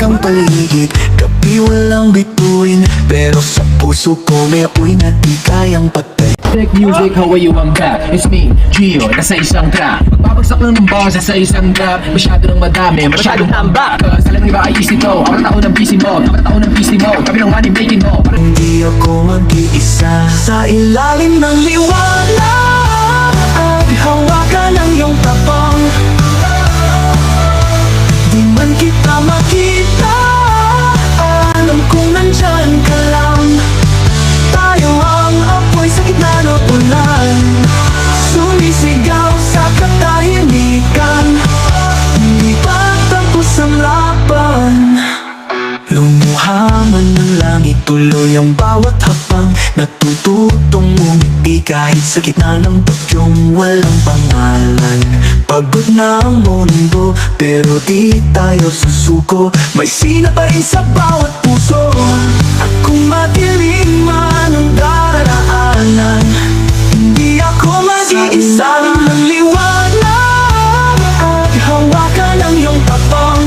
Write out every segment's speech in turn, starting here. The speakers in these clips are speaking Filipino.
ang paligid, gabi walang bituin, pero sa puso ko may apoy na di kayang patay. Tech music, how are you? I'm back. It's me, Gio, nasa isang trap. Magbabagsak lang ng bars sa isang trap. Masyado nang madami, masyadong tambak. Alam niyo ba ayos ito? Ang tao ng PC mo, ang tao ng PC mo, kami ng money making mo. Hindi ako mag-iisa sa ilalim ng liwanag. Hawakan ang iyong tapang, di man kita makita, alam kong nandyan ka lang. Tayo ang apoy sa gitna ng ulan, sumisigaw sa katahimikan. Hindi pa tapos ang laban. Lumuha man ng langit, tuloy ang bawat hapang. Natututong umiti kahit sa gitna ng bagyong walang pangalan. Pagod na ang mundo, pero di tayo susuko. May sina pa rin sa bawat puso. Kung madilim man ang daraanan, hindi ako mag-iisa ng liwanag. Hawakan ang iyong tapang,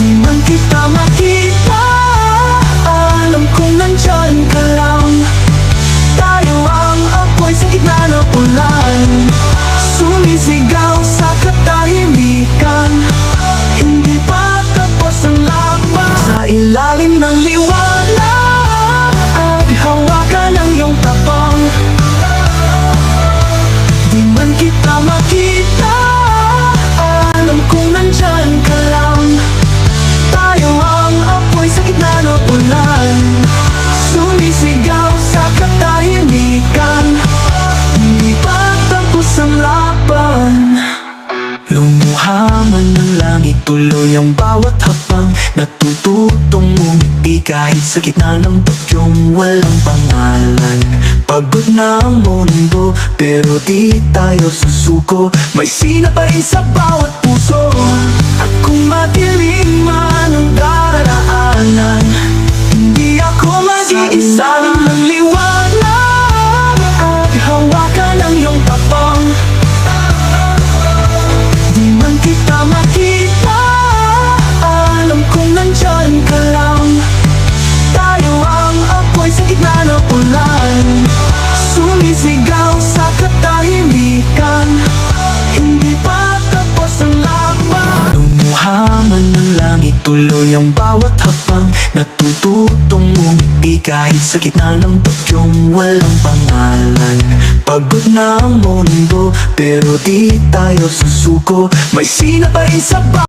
di man kita makita, alam kong nandyan ka lang. Tayo ang apoy sa gitna ng ulan, sumisigaw sa katahimikan. Hindi pa tapos ang laban. Sa ilalim ng liwanag, hawakan ang iyong tapang, di man kita makita, alam kong nandyan ka lang. Tayo ang apoy sa gitna ng ulan, sumisigaw sa katahimikan. Hindi pa tapos ang laban. Lumuha man ng langit, tuloy ang bawat hapang. Natututong umiti kahit sa gitna ng bagyong walang pangalan. Pagod na ang mundo, pero di tayo susuko. May sina pa rin sa bawat puso. At kung madilim man ang daraanan, hindi ako mag-iisa ng liwanag. Hawakan ang iyong tapang, di man kita makita, alam kong nandyan ka lang. Tayo ang apoy sa gitna ng ulan, sumisigaw sa katahimikan. Hindi pa tapos ang laban. Lumuha man ng langit, tuloy ang bawat hapang. Natututong umiti kahit sa gitna ng bagyong walang pangalan. Pagod na ang mundo, pero di tayo susuko. May sina pa rin sa